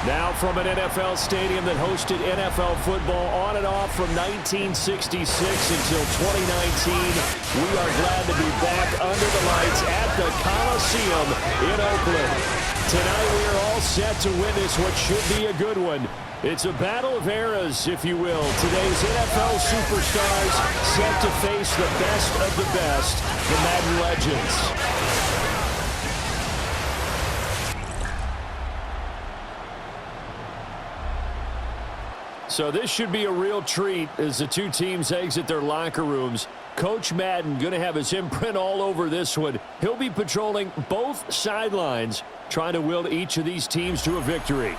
Now from an NFL stadium that hosted NFL football on and off from 1966 until 2019, we are glad to be back under the lights at the Coliseum in Oakland. Tonight we are all set to witness what should be a good one. It's a battle of eras, if you will. Today's NFL superstars set to face the best of the best, the Madden legends. So this should be a real treat as the two teams exit their locker rooms. Coach Madden going to have his imprint all over this one. He'll be patrolling both sidelines, trying to will each of these teams to a victory.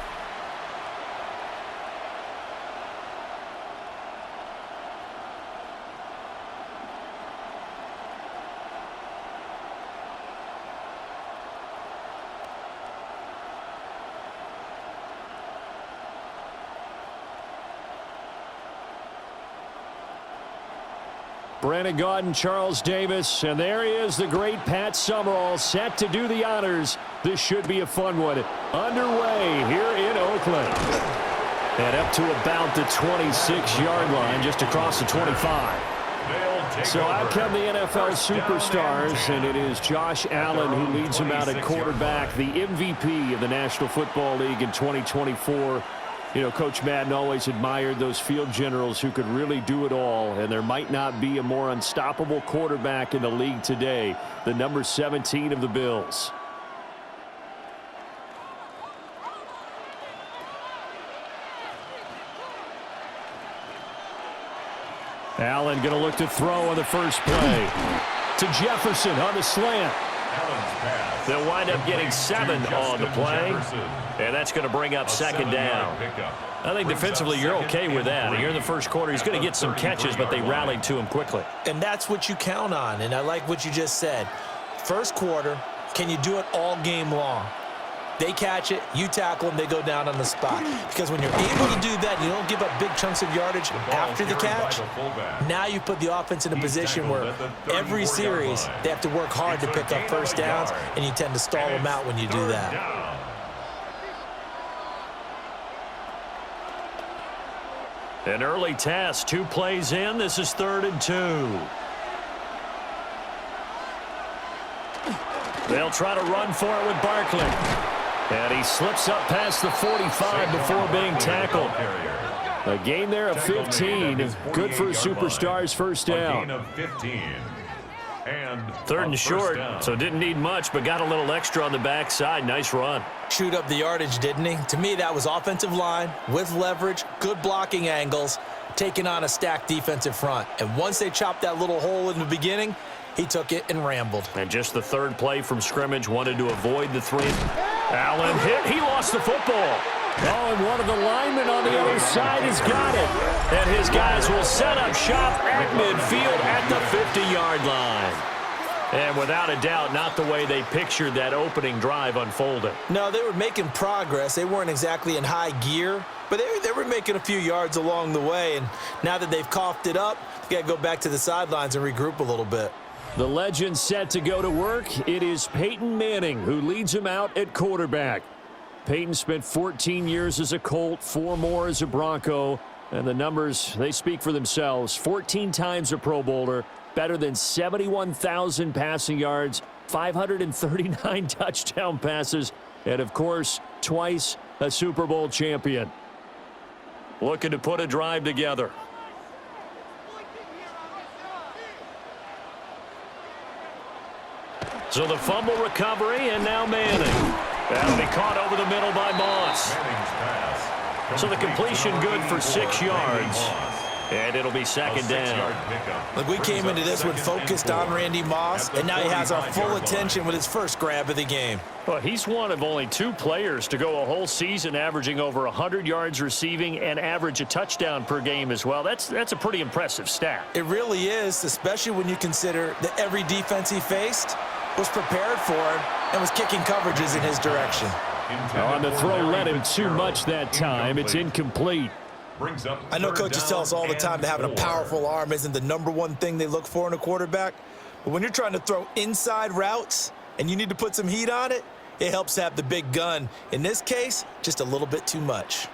Brandon Gaudin, Charles Davis, and there he is, the great Pat Summerall, set to do the honors. This should be a fun one. Underway here in Oakland. And up to about the 26-yard line, just across the 25. So out come the NFL superstars, and it is Josh Allen who leads them out at quarterback, the MVP of the National Football League in 2024. You know, Coach Madden always admired those field generals who could really do it all, and there might not be a more unstoppable quarterback in the league today, the number 17 of the Bills. Allen going to look to throw on the first play. To Jefferson on the slant. They'll wind up getting 7 on the play, and that's going to bring up second down. I think defensively you're okay with that. Here in the first quarter, he's going to get some catches, but they rallied to him quickly. And that's what you count on, and I like what you just said. First quarter, can you do it all game long? They catch it, you tackle them, they go down on the spot. Because when you're able to do that, you don't give up big chunks of yardage after the catch. Now you put the offense in a position where every series they have to work hard to pick up first downs, and you tend to stall them out when you do that. An early test, 2 plays in. This is 3rd and 2. They'll try to run for it with Barkley. And he slips up past the 45 before being tackled. A gain there of 15. Good for a superstar's first down. 3rd and short, so didn't need much, but got a little extra on the backside. Nice run. Chewed up the yardage, didn't he? To me, that was offensive line with leverage, good blocking angles, taking on a stacked defensive front. And once they chopped that little hole in the beginning, he took it and rambled. And just the 3rd play from scrimmage, wanted to avoid the 3. Allen hit. He lost the football. Oh, and one of the linemen on the other side has got it. And his guys will set up shop at midfield at the 50-yard line. And without a doubt, not the way they pictured that opening drive unfolding. No, they were making progress. They weren't exactly in high gear, but they were making a few yards along the way. And now that they've coughed it up, you got to go back to the sidelines and regroup a little bit. The legend set to go to work. It is Peyton Manning who leads him out at quarterback. Peyton spent 14 years as a Colt, 4 more as a Bronco. And the numbers, they speak for themselves. 14 times a Pro Bowler, better than 71,000 passing yards, 539 touchdown passes, and, of course, twice a Super Bowl champion. Looking to put a drive together. So the fumble recovery, and now Manning. That'll be caught over the middle by Moss. So the completion good for 6 yards. And it'll be second down. Look, we came into this one focused on Randy Moss, and now he has our full attention with his first grab of the game. Well, he's one of only 2 players to go a whole season averaging over 100 yards receiving and average a touchdown per game as well. That's a pretty impressive stat. It really is, especially when you consider that every defense he faced was prepared for him and was kicking coverages in his direction. On the throw led him too much that time. It's incomplete. I know coaches tell us all the time that having a powerful arm isn't the #1 thing they look for in a quarterback. But when you're trying to throw inside routes and you need to put some heat on it, It helps have the big gun. In this case, just a little bit too much.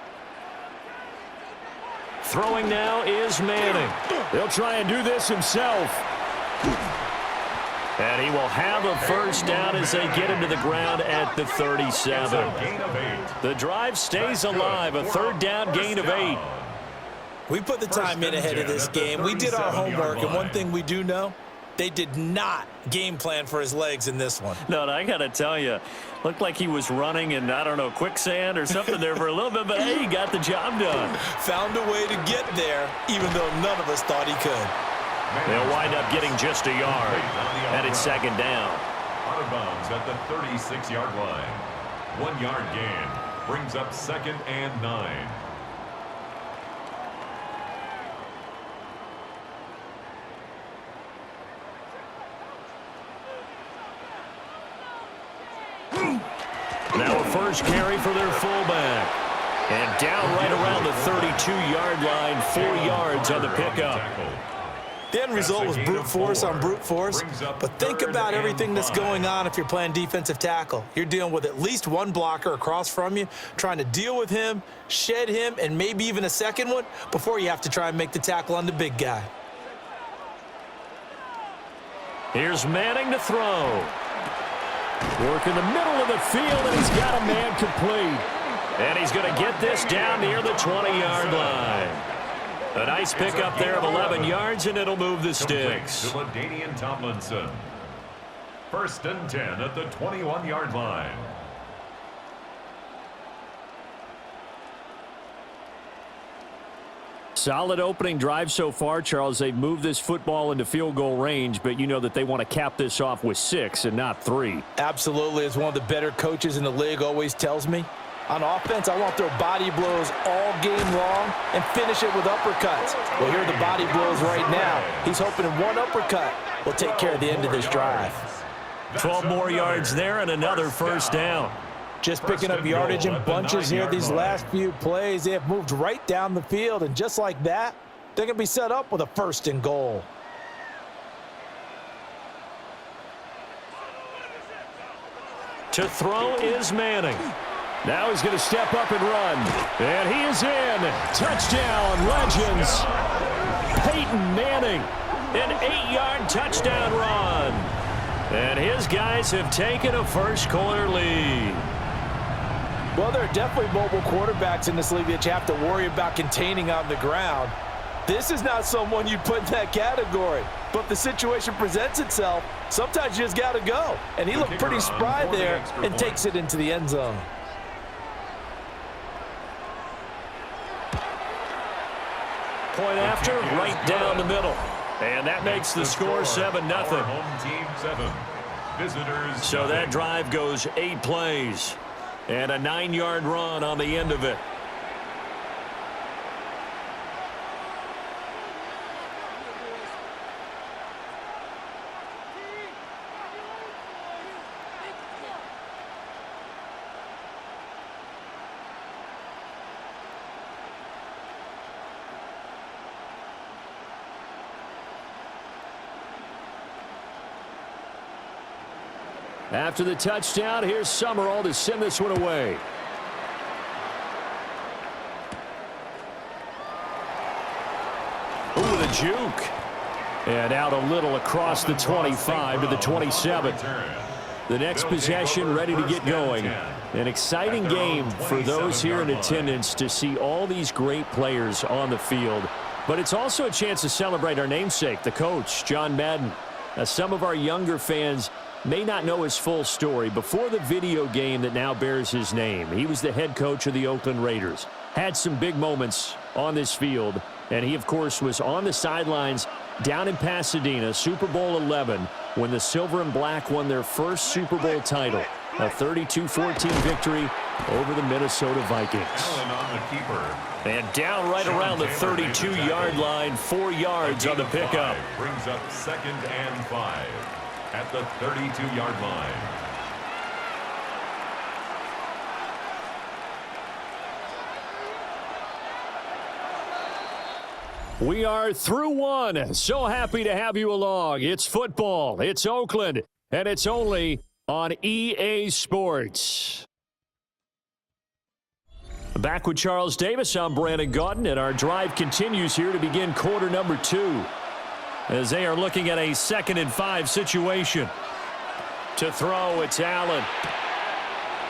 Throwing now is Manning. He'll try and do this himself. And he will have a first down as they get him to the ground at the 37. The drive stays alive, a third down gain of 8. We put the time in ahead of this game. We did our homework, and one thing we do know, they did not game plan for his legs in this one. No, I got to tell you, looked like he was running in, I don't know, quicksand or something there for a little bit, but hey, he got the job done. Found a way to get there, even though none of us thought he could. They'll wind up getting just a yard, and it's second down. Out of bounds at the 36-yard line. 1 yard gain brings up 2nd and 9. Now a first carry for their fullback. And down right around the 32-yard line, 4 yards on the pickup. The end result was brute force on brute force, but think about everything that's going on if you're playing defensive tackle. You're dealing with at least one blocker across from you, trying to deal with him, shed him, and maybe even a second one before you have to try and make the tackle on the big guy. Here's Manning to throw. Work in the middle of the field, and he's got a man complete. And he's going to get this down near the 20-yard line. A nice pickup there of 11 yards, and it'll move the sticks. To LaDainian Tomlinson. 1st and 10 at the 21-yard line. Solid opening drive so far, Charles. They've moved this football into field goal range, but you know that they want to cap this off with 6 and not 3. Absolutely. As one of the better coaches in the league always tells me, on offense, I want to throw body blows all game long and finish it with uppercuts. Well, here are the body blows right now. He's hoping in one uppercut will take care of the end of this drive. 12 more yards there and another first down. Just picking up yardage in bunches here these last few plays. They have moved right down the field, and just like that, they're going to be set up with a 1st and goal. To throw is Manning. Now he's going to step up and run. And he is in. Touchdown, Legends. Peyton Manning. An 8-yard touchdown run. And his guys have taken a first-quarter lead. Well, there are definitely mobile quarterbacks in this league that you have to worry about containing on the ground. This is not someone you'd put in that category. But if the situation presents itself, sometimes you just got to go. And he looked pretty spry there and takes it into the end zone. Point after, right down the middle. And that makes the score 7-0. Home team 7. Visitors. So that drive goes 8 plays. And a 9-yard run on the end of it. After the touchdown, here's Summerall to send this one away. Ooh, the juke. And out a little across the 25 to the 27. The next possession ready to get going. An exciting game for those here in attendance to see all these great players on the field. But it's also a chance to celebrate our namesake, the coach, John Madden. Now, some of our younger fans may not know his full story. Before the video game that now bears his name, he was the head coach of the Oakland Raiders. Had some big moments on this field, and he, of course, was on the sidelines down in Pasadena, Super Bowl 11, when the Silver and Black won their first Super Bowl title, a 32-14 victory over the Minnesota Vikings. And down right around the 32-yard line, 4 yards on the pickup. Brings up 2nd and 5. At the 32-yard line. We are through one. So happy to have you along. It's football. It's Oakland. And it's only on EA Sports. Back with Charles Davis, I'm Brandon Gaudin, and our drive continues here to begin quarter number 2. As they are looking at a 2nd and 5 situation. To throw, it's Allen.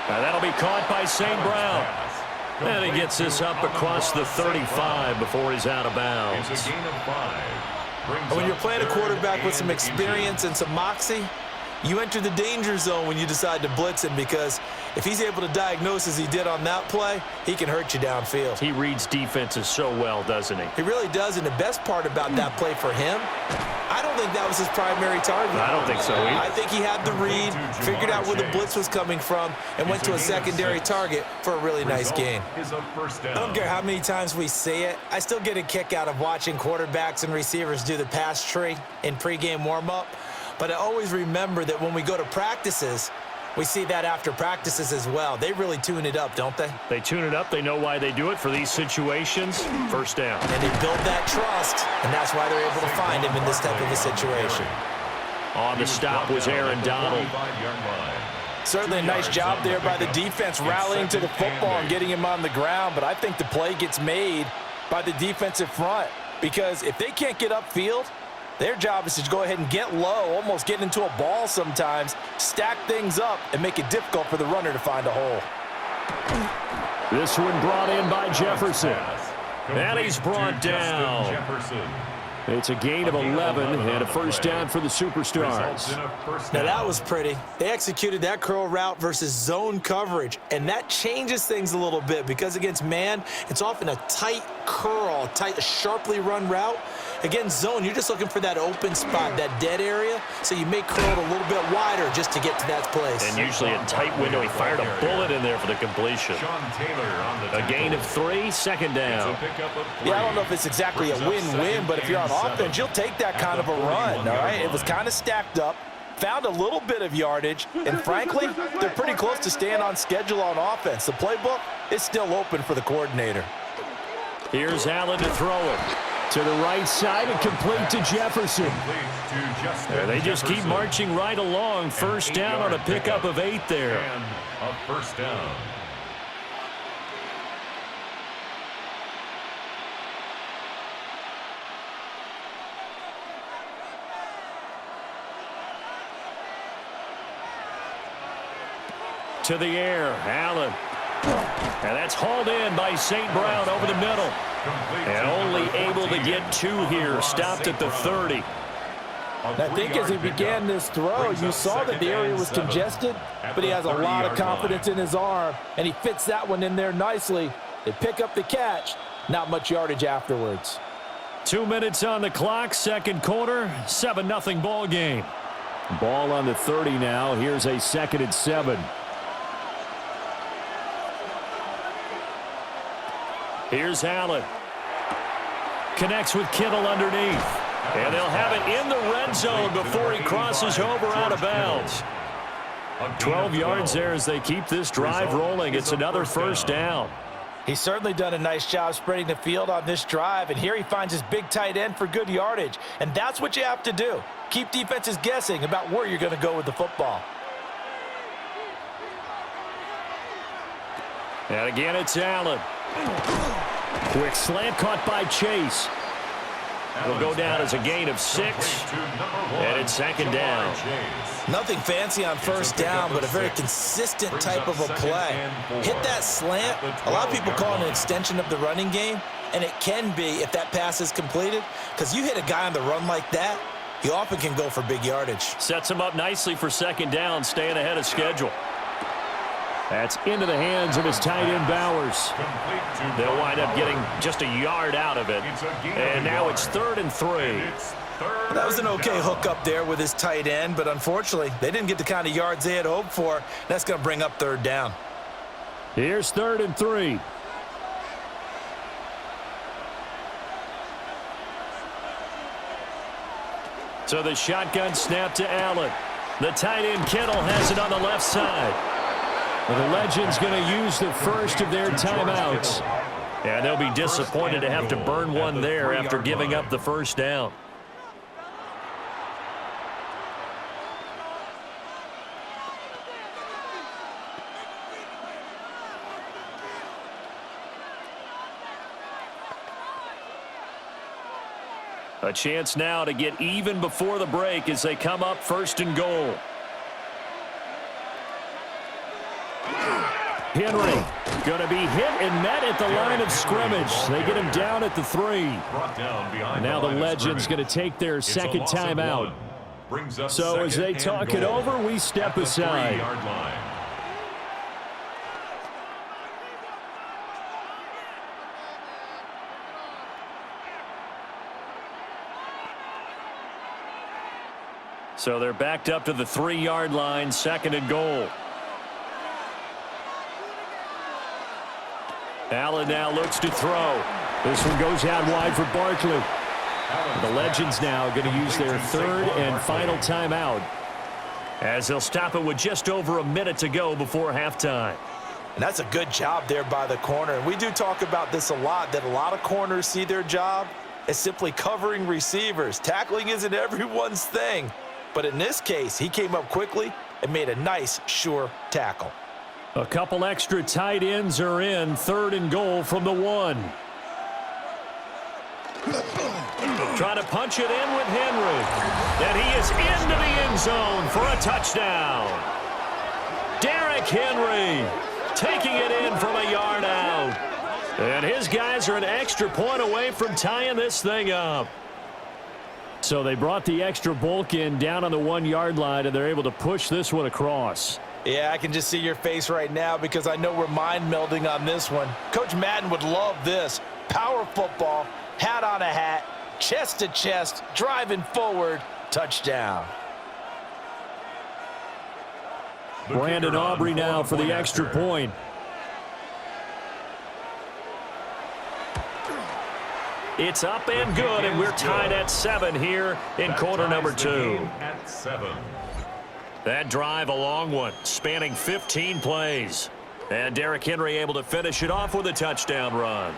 That'll be caught by St. Brown. And he gets this up across the 35 before he's out of bounds. It's a gain of 5. When you're playing a quarterback with some experience and some moxie, you enter the danger zone when you decide to blitz him, because if he's able to diagnose as he did on that play, he can hurt you downfield. He reads defenses so well, doesn't he? He really does, and the best part about that play for him, I don't think that was his primary target. I don't think so either. I think he had the read, figured out where the blitz was coming from, and went to a secondary target for a really nice gain. I don't care how many times we see it, I still get a kick out of watching quarterbacks and receivers do the pass tree in pregame warm-up. But I always remember that when we go to practices, we see that after practices as well. They really tune it up, don't they? They tune it up. They know why they do it for these situations. First down. And they build that trust, and that's why they're able to find him in this type of a situation. On the stop was Aaron Donald. Certainly a nice job there by the defense rallying to the football and getting him on the ground, but I think the play gets made by the defensive front, because if they can't get upfield, their job is to go ahead and get low, almost get into a ball sometimes, stack things up, and make it difficult for the runner to find a hole. This one brought in by Jefferson. And he's brought down. It's a gain of 11 and a first down for the Superstars. Now that was pretty. They executed that curl route versus zone coverage, and that changes things a little bit, because against man, it's often a tight curl, a sharply run route. Against zone, you're just looking for that open spot, that dead area, so you may curl it a little bit wider just to get to that place. And usually a tight window. He fired a bullet in there for the completion. A gain of 3, second down. Yeah, I don't know if it's exactly a win-win, but if you're on offense, you'll take that kind of a run, all right? It was kind of stacked up, found a little bit of yardage, and frankly, they're pretty close to staying on schedule on offense. The playbook is still open for the coordinator. Here's Allen to throw it. To the right side and complete to Jefferson. They just keep marching right along. First down on a pickup of 8 there. And a first down. To the air, Allen. And that's hauled in by St. Brown over the middle. And only able to get 2 here. Stopped at the 30. I think as he began this throw, you saw that the area was congested, but he has a lot of confidence in his arm, and he fits that one in there nicely. They pick up the catch, not much yardage afterwards. 2 minutes on the clock, second quarter, 7-0 ball game. Ball on the 30 now. Here's a 2nd and 7. Here's Allen. Connects with Kittle underneath. And they'll have it in the red zone before he crosses over out of bounds. 12 yards there as they keep this drive rolling. It's another first down. He's certainly done a nice job spreading the field on this drive, and here he finds his big tight end for good yardage. And that's what you have to do. Keep defenses guessing about where you're going to go with the football. And again, it's Allen. Quick slant caught by Chase. It'll go down as a gain of 6. And it's second down. Nothing fancy on first down, but a very consistent type of a play. Hit that slant. A lot of people call it an extension of the running game, and it can be if that pass is completed, because you hit a guy on the run like that, you often can go for big yardage. Sets him up nicely for second down, staying ahead of schedule. That's into the hands of his tight end, Bowers. They'll wind up getting just a yard out of it. And now it's 3rd and 3. That was an okay hook up there with his tight end, but unfortunately, they didn't get the kind of yards they had hoped for. That's going to bring up 3rd down. Here's 3rd and 3. So the shotgun snap to Allen. The tight end, Kittle, has it on the left side. Well, the Legends going to use the first of their timeouts. And they'll be disappointed to have to burn one there after giving up the first down. A chance now to get even before the break as they come up 1st and goal. Henry going to be hit and met at the line of scrimmage. They get him down at the 3. And now the Legends going to take their second timeout. So as they talk it over, we step aside. So they're backed up to the 3-yard line, 2nd and goal. Allen now looks to throw. This one goes out wide for Barkley. The Legends now going to use their 3rd and final timeout, as they'll stop it with just over a minute to go before halftime. And that's a good job there by the corner. And we do talk about this a lot, that a lot of corners see their job as simply covering receivers. Tackling isn't everyone's thing. But in this case, he came up quickly and made a nice, sure tackle. A couple extra tight ends are in, 3rd and goal from the 1. Trying to punch it in with Henry. And he is into the end zone for a touchdown. Derrick Henry taking it in from a yard out. And his guys are an extra point away from tying this thing up. So they brought the extra bulk in down on the 1-yard line, and they're able to push this one across. Yeah, I can just see your face right now because I know we're mind melding on this one. Coach Madden would love this. Power football, hat on a hat, chest to chest, driving forward, touchdown. Brandon Aubrey now for the extra point. It's up and good, and we're tied at 7 here in quarter number 2. At 7. That drive, a long one, spanning 15 plays. And Derrick Henry able to finish it off with a touchdown run.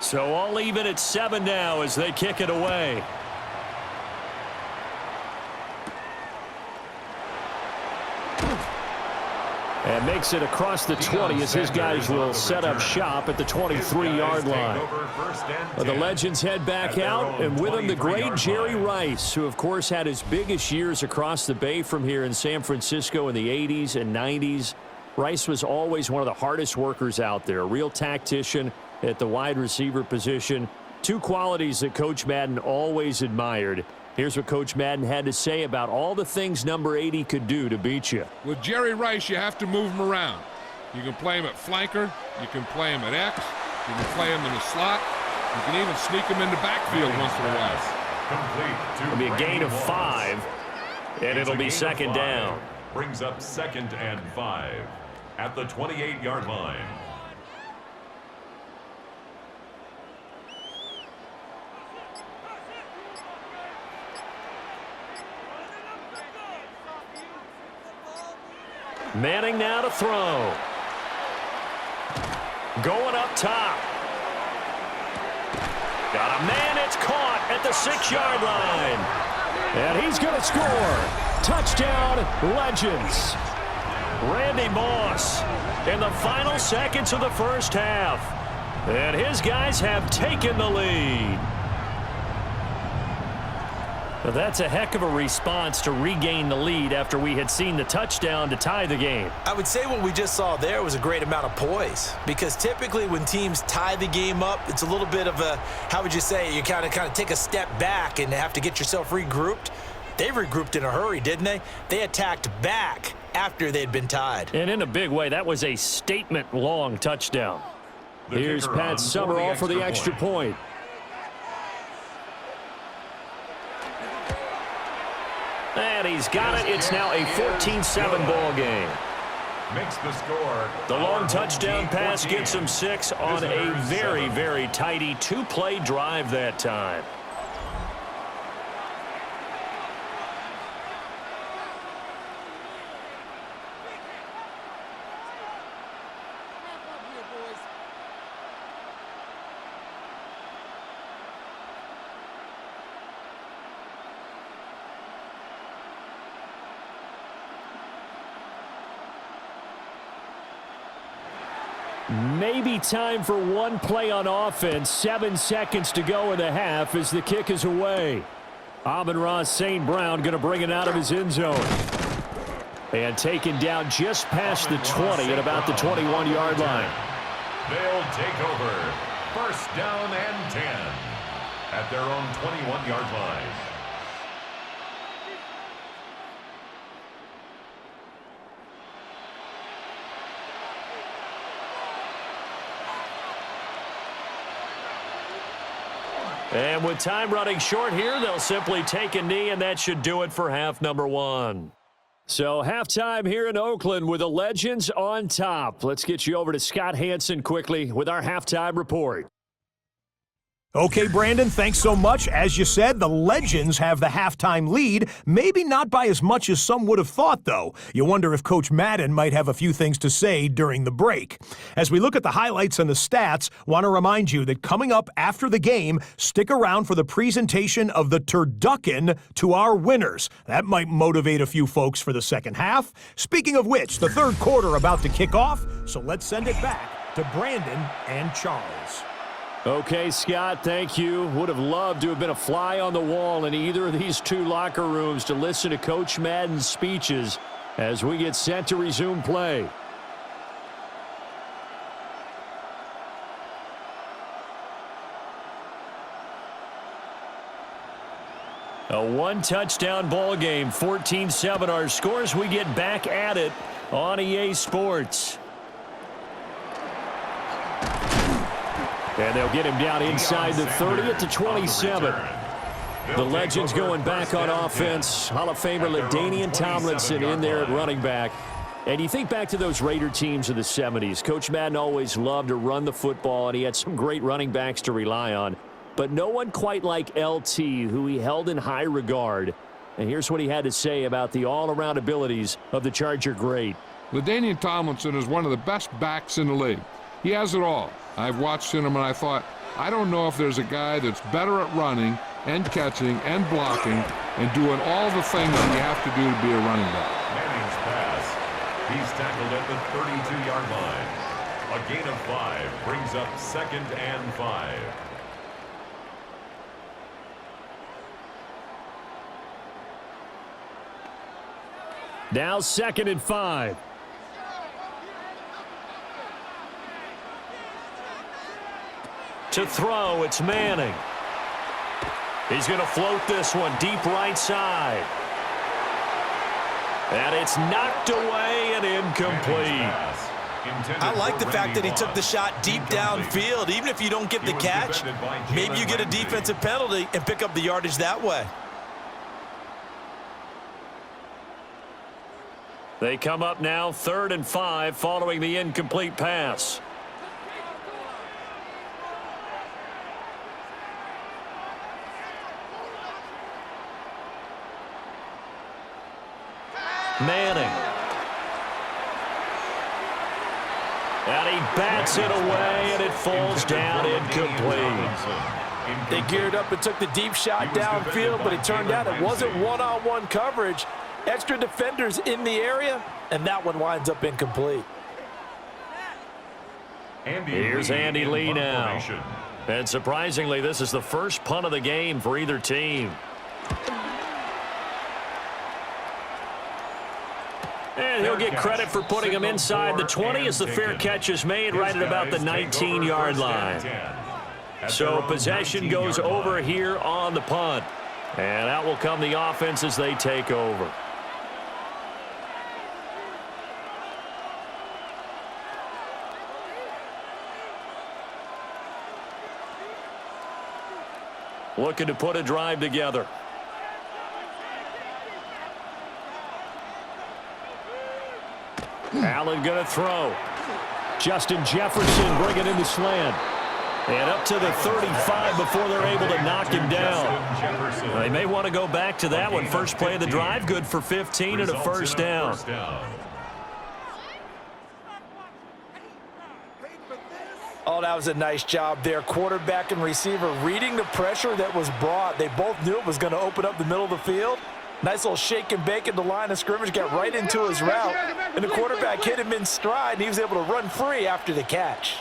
So all even at 7 now as they kick it away. And makes it across the 20 as his guys will set up shop at the 23-yard line. The Legends head back out, and with them the great Jerry Rice, who of course had his biggest years across the bay from here in San Francisco in the 80s and 90s. Rice was always one of the hardest workers out there, a real tactician at the wide receiver position. 2 qualities that Coach Madden always admired. Here's what Coach Madden had to say about all the things number 80 could do to beat you. With Jerry Rice, you have to move him around. You can play him at flanker. You can play him at X. You can play him in the slot. You can even sneak him in the backfield once in a while. It'll be a gain of 5, and it'll be 2nd down. Brings up 2nd and 5 at the 28-yard line. Manning now to throw. Going up top. Got a man, it's caught at the 6-yard line. And he's going to score. Touchdown, Legends. Randy Moss in the final seconds of the first half. And his guys have taken the lead. Well, that's a heck of a response to regain the lead after we had seen the touchdown to tie the game. I would say what we just saw there was a great amount of poise, because typically when teams tie the game up, it's a little bit of a, how would you say, you kind of take a step back and have to get yourself regrouped. They regrouped in a hurry, didn't they? They attacked back after they'd been tied. And in a big way, that was a statement-long touchdown. Here's Pat Summerall for the extra point. And he's got it. It's now a 14-7 ball game. Makes the score. The long touchdown pass gets him 6 on a very, very tidy 2-play drive that time. Maybe time for one play on offense. 7 seconds to go in the half as the kick is away. Amon-Ra St. Brown going to bring it out of his end zone. And taken down just past the 20 at about the 21-yard line. They'll take over. First down and 10 at their own 21-yard line. And with time running short here, they'll simply take a knee, and that should do it for half number 1. So halftime here in Oakland with the Legends on top. Let's get you over to Scott Hansen quickly with our halftime report. Okay, Brandon, thanks so much. As you said, the Legends have the halftime lead. Maybe not by as much as some would have thought, though. You wonder if Coach Madden might have a few things to say during the break. As we look at the highlights and the stats, want to remind you that coming up after the game, stick around for the presentation of the turducken to our winners. That might motivate a few folks for the second half. Speaking of which, the third quarter about to kick off, so let's send it back to Brandon and Charles. Okay, Scott, thank you. Would have loved to have been a fly on the wall in either of these two locker rooms to listen to Coach Madden's speeches as we get set to resume play. A one-touchdown ball game, 14-7 our scores. We get back at it on EA Sports. And they'll get him down inside the 30 at the 27. The Legends going back on offense. Hall of Famer LaDainian Tomlinson in there at running back. And you think back to those Raider teams of the 70s. Coach Madden always loved to run the football, and he had some great running backs to rely on. But no one quite like LT, who he held in high regard. And here's what he had to say about the all-around abilities of the Charger great. LaDainian Tomlinson is one of the best backs in the league. He has it all. I've watched him and I thought, I don't know if there's a guy that's better at running and catching and blocking and doing all the things that you have to do to be a running back. Manning's pass. He's tackled at the 32-yard line. A gain of 5 brings up 2nd and 5. Now 2nd and 5. To throw, it's Manning. He's going to float this one deep right side. And it's knocked away and incomplete. I like the fact that he took the shot deep downfield. Even if you don't get the catch, maybe you get a defensive penalty and pick up the yardage that way. They come up now 3rd and 5 following the incomplete pass. Manning. And he bats it away, and it falls down incomplete. They geared up and took the deep shot downfield, but it turned out it wasn't one-on-one coverage. Extra defenders in the area, and that one winds up incomplete. Here's Andy Lee now. And surprisingly, this is the first punt of the game for either team. And he'll get credit for putting him inside the 20 as the fair catch is made right at about the 19-yard line. So possession goes over here on the punt. And out will come the offense as they take over. Looking to put a drive together. Allen going to throw. Justin Jefferson bringing in the slant. And up to the 35 before they're able to knock him down. They may want to go back to that one. First play of the drive, good for 15 and a first down. Oh, that was a nice job there. Quarterback and receiver reading the pressure that was brought. They both knew it was going to open up the middle of the field, Nice little shake and bake at the line of scrimmage, got right into his route, and the quarterback hit him in stride, and he was able to run free after the catch.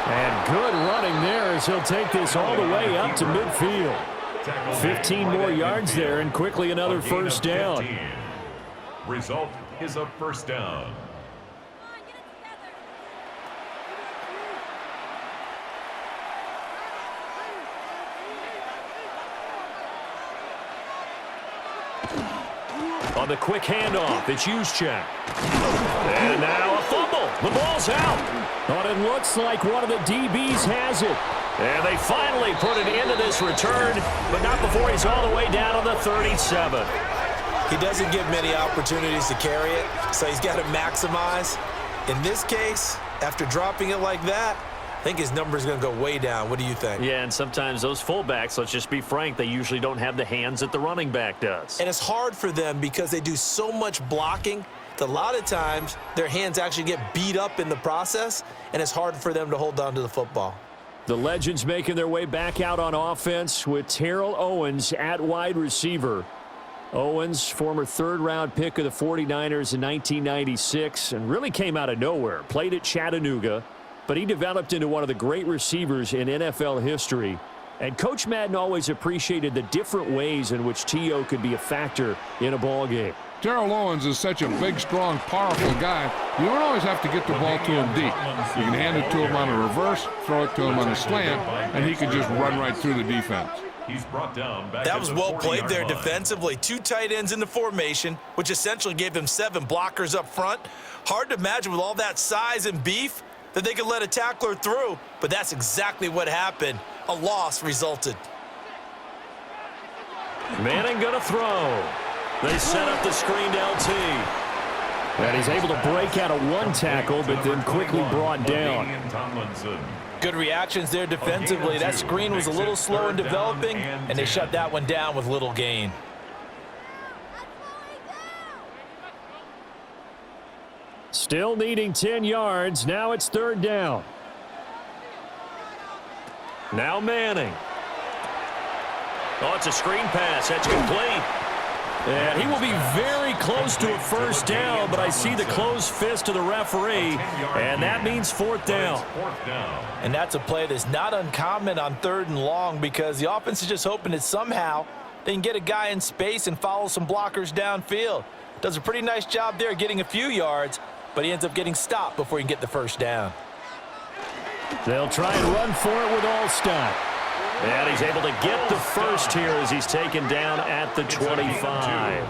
And good running there as he'll take this all the way up to midfield. 15 more yards there and quickly another first down. Result is a first down. On the quick handoff, it's Juszczyk. And now a fumble. The ball's out. But it looks like one of the DBs has it. And they finally put it into this return, but not before he's all the way down on the 37. He doesn't give many opportunities to carry it, so he's got to maximize. In this case, after dropping it like that, I think his number's going to go way down. What do you think? Yeah, and sometimes those fullbacks, let's just be frank, they usually don't have the hands that the running back does. And it's hard for them because they do so much blocking that a lot of times their hands actually get beat up in the process, and it's hard for them to hold on to the football. The Legends making their way back out on offense with Terrell Owens at wide receiver. Owens, former third-round pick of the 49ers in 1996, and really came out of nowhere. Played at Chattanooga, but he developed into one of the great receivers in NFL history. And Coach Madden always appreciated the different ways in which T.O. could be a factor in a ball game. Terrell Owens is such a big, strong, powerful guy. You don't always have to get the ball to him deep. You can hand it to him on a reverse, throw it to him on a slant, and he can just run right through the defense. He's brought down back that was well played there line. defensively. 2 tight ends in the formation, which essentially gave them 7 blockers up front. Hard to imagine with all that size and beef that they could let a tackler through, but that's exactly what happened. A loss resulted. Manning gonna throw. They set up the screened LT. And he's able to break out of one tackle, but then quickly brought down. Good reactions there defensively. That screen was a little slow in developing, and they shut that one down with little gain. Still needing 10 yards. Now it's third down. Now Manning. Oh, it's a screen pass. That's complete. And he will be very close to a first down, but I see the closed fist of the referee, and that means fourth down. And that's a play that's not uncommon on 3rd and long because the offense is just hoping that somehow they can get a guy in space and follow some blockers downfield. Does a pretty nice job there getting a few yards, but he ends up getting stopped before he can get the first down. They'll try and run for it with Allstott. And he's able to get the first here as he's taken down at the 25.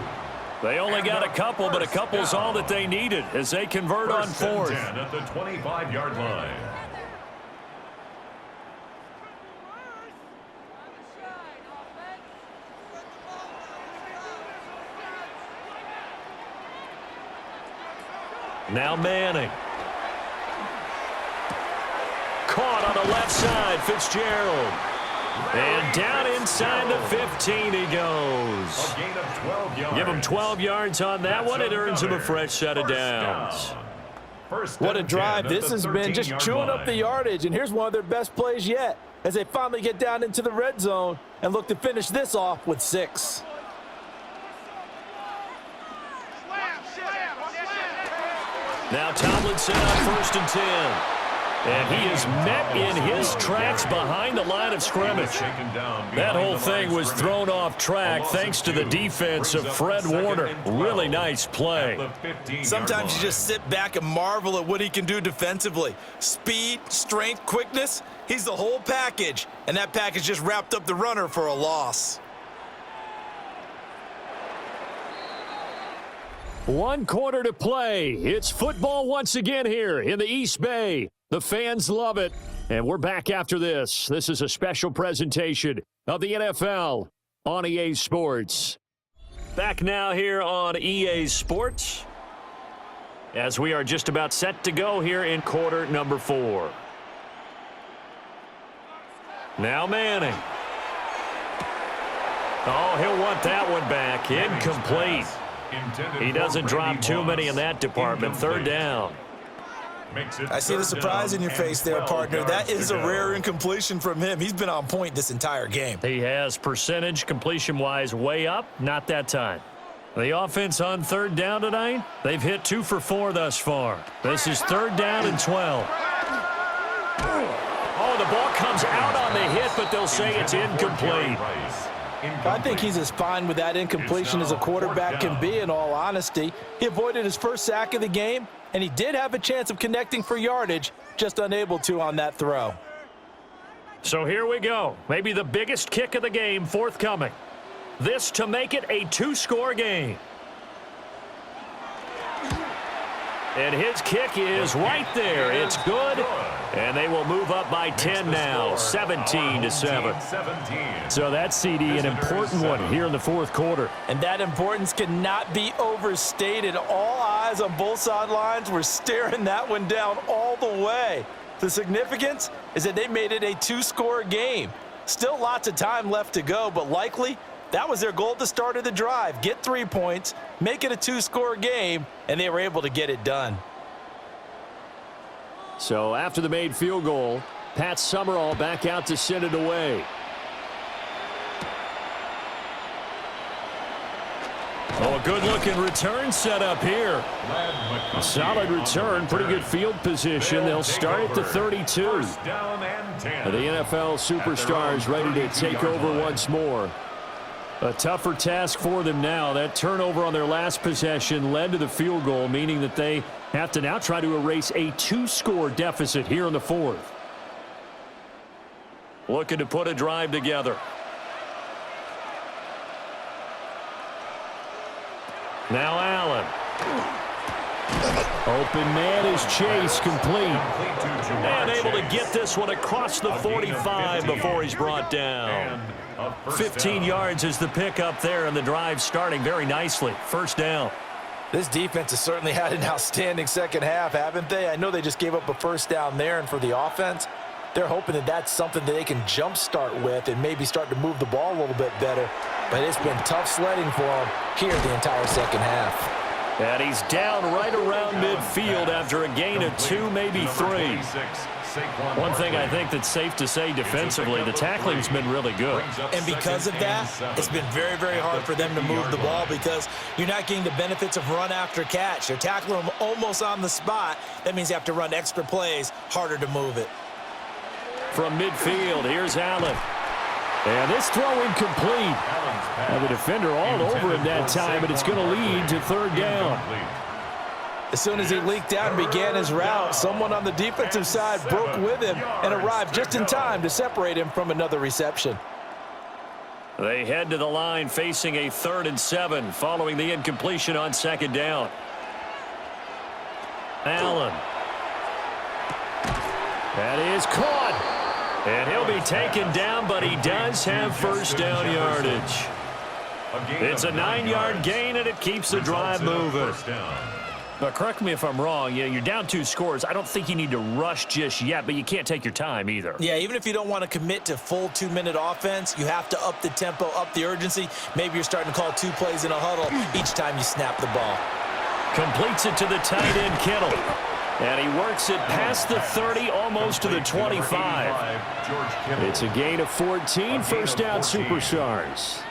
They only got a couple, but a couple's all that they needed as they convert on 4th. At the 25-yard line. Now Manning. Caught on the left side, Fitzgerald. And down inside the 15 he goes. A gain of 12 yards. Give him 12 yards on that one. It earns him a fresh set of downs. What a drive this has been, just chewing up the yardage. And here's one of their best plays yet as they finally get down into the red zone and look to finish this off with 6. Now Tomlinson on 1st and 10. And he is met in his tracks behind the line of scrimmage. That whole thing was thrown off track thanks to the defense of Fred Warner. Really nice play. Sometimes you just sit back and marvel at what he can do defensively. Speed, strength, quickness, he's the whole package. And that package just wrapped up the runner for a loss. 1 quarter to play. It's football once again here in the East Bay. The fans love it. And we're back after this. This is a special presentation of the NFL on EA Sports. Back now here on EA Sports as we are just about set to go here in quarter number 4. Now Manning. Oh, he'll want that one back. Incomplete. He doesn't drop too many in that department. 3rd down. makes it I see the third surprise down in your and face there, 12 partner. That yards is to a go. rare incompletion from him. He's been on point this entire game. He has percentage completion-wise way up, not that time. The offense on third down tonight, they've hit 2 for 4 thus far. This is third down and 12. Oh, the ball comes out on the hit, but they'll say it's incomplete. I think he's as fine with that incompletion as a quarterback can be, in all honesty. He avoided his first sack of the game, and he did have a chance of connecting for yardage, just unable to on that throw. So here we go. Maybe the biggest kick of the game forthcoming. This to make it a 2-score game. And his kick is right there. It's good. And they will move up by 10 now, 17-7. So that's, CD, an important one here in the fourth quarter. And that importance cannot be overstated. All eyes on both sidelines were staring that one down all the way. The significance is that they made it a 2-score game. Still lots of time left to go, but likely that was their goal at the start of the drive. Get 3 points, make it a 2-score game, and they were able to get it done. So after the made field goal, Pat Summerall back out to send it away. Oh, a good-looking return set up here. A solid return, pretty good field position. They'll start at the 32. The NFL superstars ready to take over once more. A tougher task for them now. That turnover on their last possession led to the field goal, meaning that they have to now try to erase a 2-score deficit here in the fourth. Looking to put a drive together. Now Allen. Open man is Chase, complete. And able to get this one across the 45 before he's brought down. 15 yards is the pickup there, and the drive starting very nicely. First down. This defense has certainly had an outstanding second half, haven't they? I know they just gave up a first down there, and for the offense, they're hoping that that's something that they can jumpstart with and maybe start to move the ball a little bit better. But it's been tough sledding for them here the entire second half. And he's down right around midfield after a gain of 2, maybe 3. One thing I think that's safe to say defensively, the tackling's been really good. And because of that, it's been very, very hard for them to move the ball because you're not getting the benefits of run after catch. They're tackling them almost on the spot. That means you have to run extra plays, harder to move it. From midfield, here's Allen. And this throw incomplete. And the defender all over him that time, but it's going to lead to third down. As soon as he leaked out and began his route, someone on the defensive side broke with him and arrived just in time to separate him from another reception. They head to the line facing a 3rd and 7 following the incompletion on second down. Allen. That is caught. And he'll be taken down, but he does have first down yardage. It's a 9-yard gain, and it keeps the drive moving. But correct me if I'm wrong, you're down 2 scores. I don't think you need to rush just yet, but you can't take your time either. Yeah, even if you don't want to commit to full 2-minute offense, you have to up the tempo, up the urgency. Maybe you're starting to call 2 plays in a huddle each time you snap the ball. Completes it to the tight end, Kittle. And he works it past the 30, almost to the 25. It's a gain of 14, first down superstars.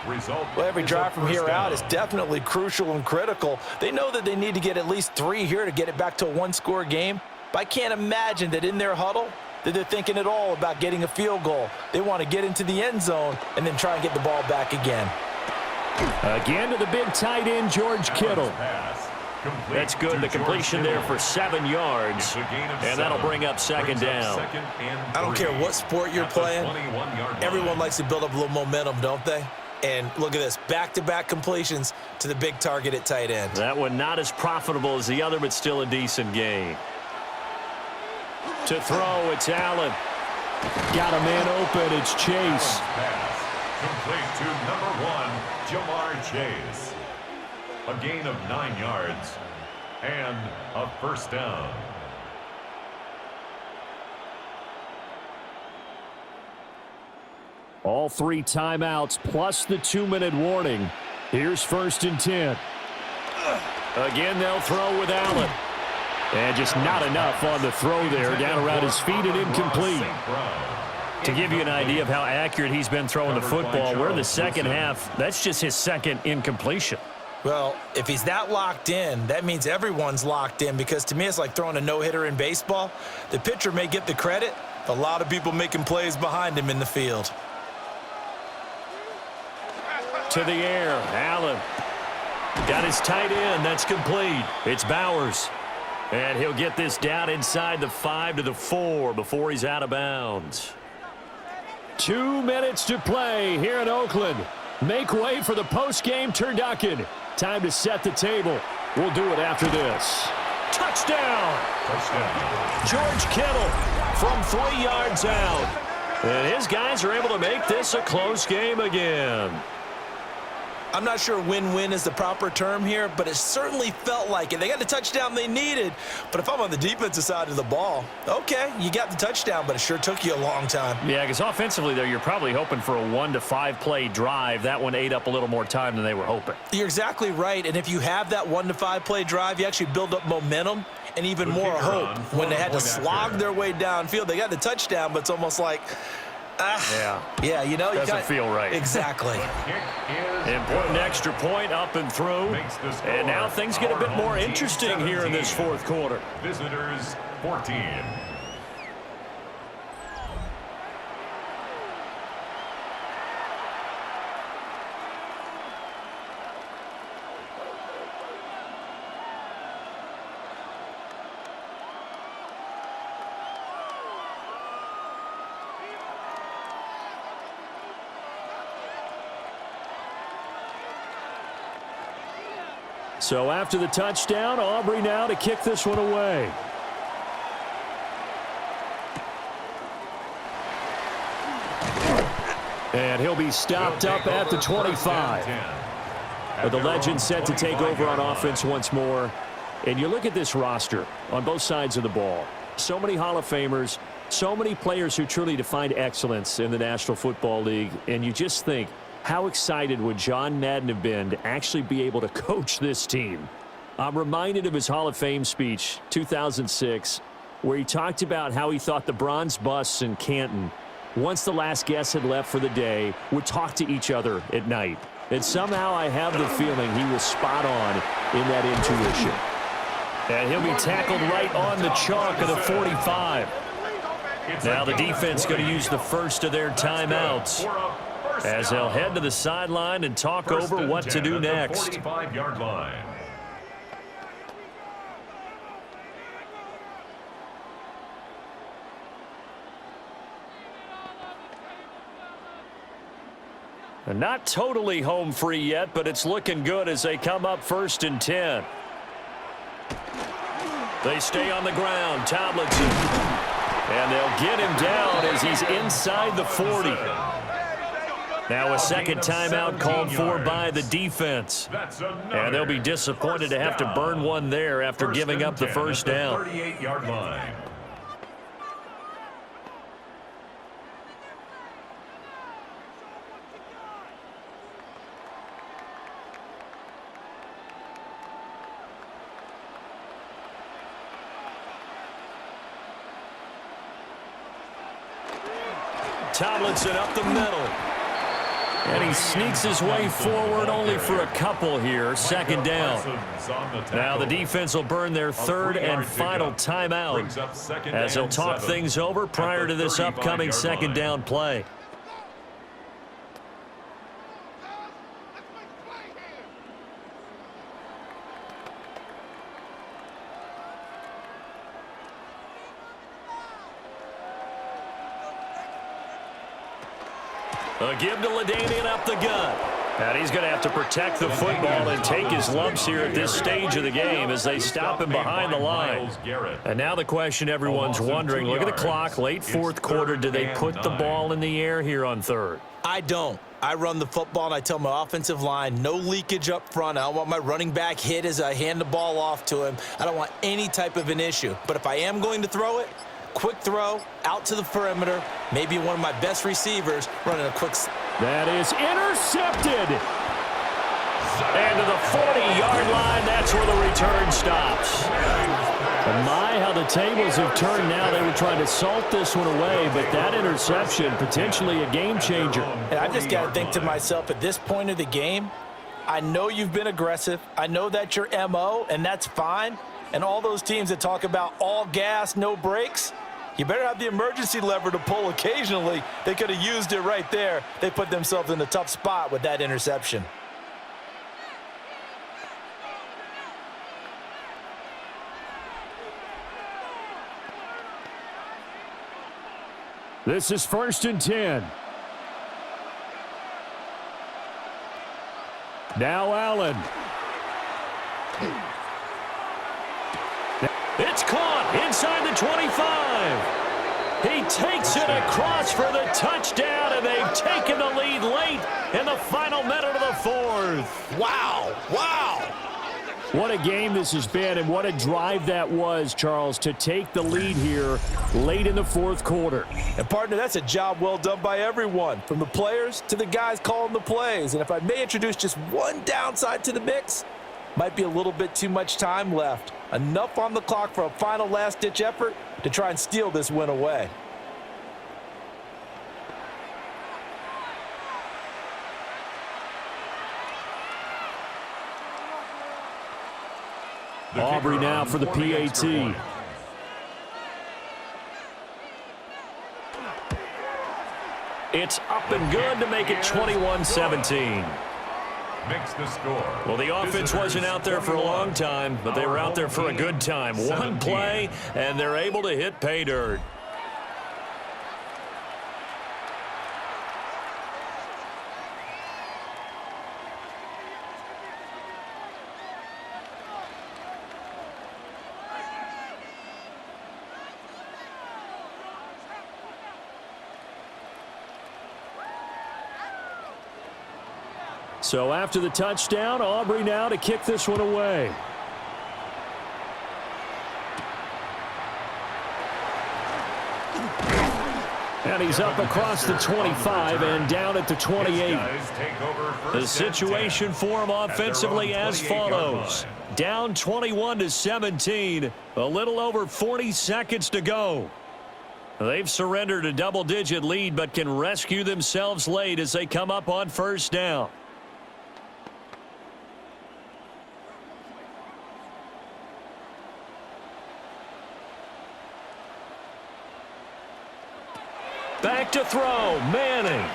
Well, every drive from here out is definitely crucial and critical. They know that they need to get at least 3 here to get it back to a 1-score game. But I can't imagine that in their huddle that they're thinking at all about getting a field goal. They want to get into the end zone and then try and get the ball back again. Again to the big tight end, George Kittle. That's good. The completion there for 7 yards, and that'll bring up second down. I don't care what sport you're playing. Everyone likes to build up a little momentum, don't they? And look at this, back-to-back completions to the big target at tight end. That one not as profitable as the other, but still a decent gain. To throw, it's Allen. Got a man open, it's Chase. Complete to number 1, Jamar Chase. A gain of 9 yards and a first down. All 3 timeouts plus the 2-minute warning. Here's 1st and 10. Again, they'll throw with Allen. And just not enough on the throw there. Down around his feet and incomplete. To give you an idea of how accurate he's been throwing the football, we're in the second half. That's just his second incompletion. Well, if he's that locked in, that means everyone's locked in, because to me it's like throwing a no-hitter in baseball. The pitcher may get the credit, a lot of people making plays behind him in the field. To the air, Allen. Got his tight end, that's complete. It's Bowers. And he'll get this down inside the 5 to the 4 before he's out of bounds. 2 minutes to play here in Oakland. Make way for the post-game turducken. Time to set the table. We'll do it after this. Touchdown! George Kittle from 3 yards out. And his guys are able to make this a close game again. I'm not sure win-win is the proper term here, but it certainly felt like it. They got the touchdown they needed, but if I'm on the defensive side of the ball, okay, you got the touchdown, but it sure took you a long time. Yeah, because offensively, though, you're probably hoping for a 1 to 5 play drive. That one ate up a little more time than they were hoping. You're exactly right, and if you have that 1 to 5 play drive, you actually build up momentum and even more hope. When they had to slog their way downfield, they got the touchdown, but it's almost like, yeah, you know, doesn't feel right. Exactly. Important extra point up and through. And now things get a bit more interesting here in this fourth quarter. Visitors 14. So after the touchdown, Aubrey now to kick this one away. And he'll be stopped up at the 25. But the legend set to take over on offense once more. And you look at this roster on both sides of the ball. So many Hall of Famers, so many players who truly defined excellence in the National Football League. And you just think, how excited would John Madden have been to actually be able to coach this team? I'm reminded of his Hall of Fame speech, 2006, where he talked about how he thought the bronze busts in Canton, once the last guest had left for the day, would talk to each other at night. And somehow I have the feeling he was spot on in that intuition. And he'll be tackled right on the chalk of the 45. Now the defense going to use the first of their timeouts, as they'll head to the sideline and talk over what to do next. 45-yard line. And not totally home free yet, but it's looking good as they come up 1st and 10. They stay on the ground, Tomlinson. And they'll get him down as he's inside the 40. Now a second timeout called for by the defense. And they'll be disappointed to have to burn one there after giving up the first down. 38-yard line. Tomlinson up the middle. And he sneaks his way forward only for a couple here. 2nd down. Now the defense will burn their 3rd and final timeout as they'll talk things over prior to this upcoming 2nd down play. A give to LaDainian up the gut. And he's going to have to protect the football and take his lumps here at this stage of the game as they stop him behind the line. And now the question everyone's wondering, look at the clock, late 4th quarter. Do they put the ball in the air here on 3rd? I don't. I run the football, and I tell my offensive line, no leakage up front. I don't want my running back hit as I hand the ball off to him. I don't want any type of an issue. But if I am going to throw it, quick throw, out to the perimeter, maybe one of my best receivers running a quick. That is intercepted. And to the 40-yard line, that's where the return stops. My, how the tables have turned now. They were trying to salt this one away, but that interception, potentially a game changer. And I just got to think to myself, at this point of the game, I know you've been aggressive. I know that's your MO, and that's fine. And all those teams that talk about all gas, no brakes, you better have the emergency lever to pull occasionally. They could have used it right there. They put themselves in a tough spot with that interception. This is 1st and 10. Now Allen. It's caught inside the 25. He takes it across for the touchdown, and they've taken the lead late in the final minute of the 4th. Wow, wow. What a game this has been, and what a drive that was, Charles, to take the lead here late in the 4th quarter. And, partner, that's a job well done by everyone, from the players to the guys calling the plays. And if I may introduce just one downside to the mix, might be a little bit too much time left. Enough on the clock for a final last-ditch effort to try and steal this win away. Aubrey now for the PAT. It's up and good to make it 21-17. Makes the score. Well, the offense wasn't out there for a long time, but they were out there for a good time. One play, and they're able to hit pay dirt. So after the touchdown, Aubrey now to kick this one away. And he's up across the 25 and down at the 28. The situation for him offensively as follows. Down 21-17, a little over 40 seconds to go. They've surrendered a double-digit lead but can rescue themselves late as they come up on 1st down. Back to throw, Manning.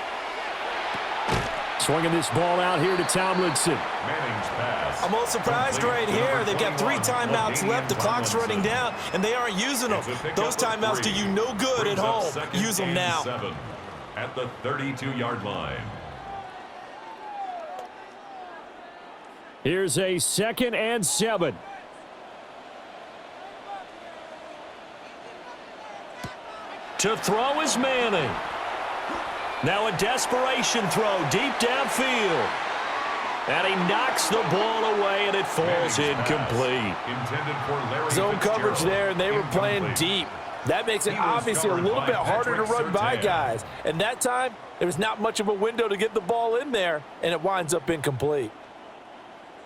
Swinging this ball out here to Tomlinson. Manning's pass. I'm a little surprised right here. They've got 3 timeouts left. The clock's running down, and they aren't using them. Those timeouts do you no good at home. Use them now. At the 32-yard line. Here's a 2nd and 7. To throw is Manning. Now a desperation throw deep downfield. And he knocks the ball away, and it falls incomplete. Zone coverage there, and they were playing deep. That makes it obviously a little bit harder to run by guys. And that time, there was not much of a window to get the ball in there, and it winds up incomplete.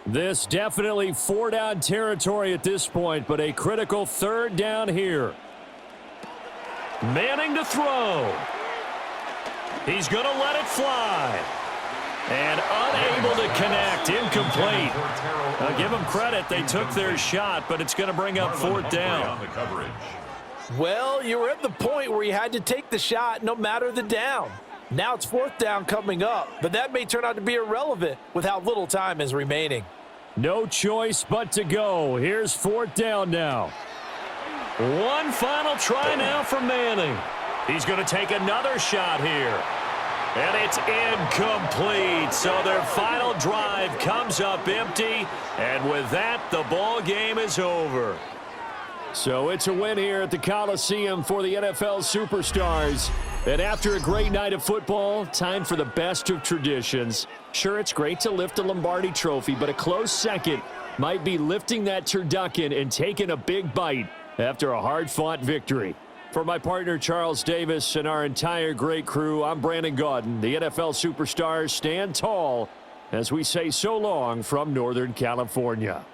This definitely 4-down territory at this point, but a critical 3rd down here. Manning to throw. He's going to let it fly. And unable to connect. Incomplete. I'll give them credit. They took their shot, but it's going to bring up 4th down. Well, you were at the point where you had to take the shot no matter the down. Now it's 4th down coming up, but that may turn out to be irrelevant with how little time is remaining. No choice but to go. Here's 4th down now. One final try now for Manning. He's going to take another shot here. And it's incomplete. So their final drive comes up empty. And with that, the ball game is over. So it's a win here at the Coliseum for the NFL Superstars. And after a great night of football, time for the best of traditions. Sure, it's great to lift a Lombardi trophy, but a close second might be lifting that turducken and taking a big bite after a hard-fought victory. For my partner, Charles Davis, and our entire great crew, I'm Brandon Gaudin. The NFL Superstars stand tall as we say so long from Northern California.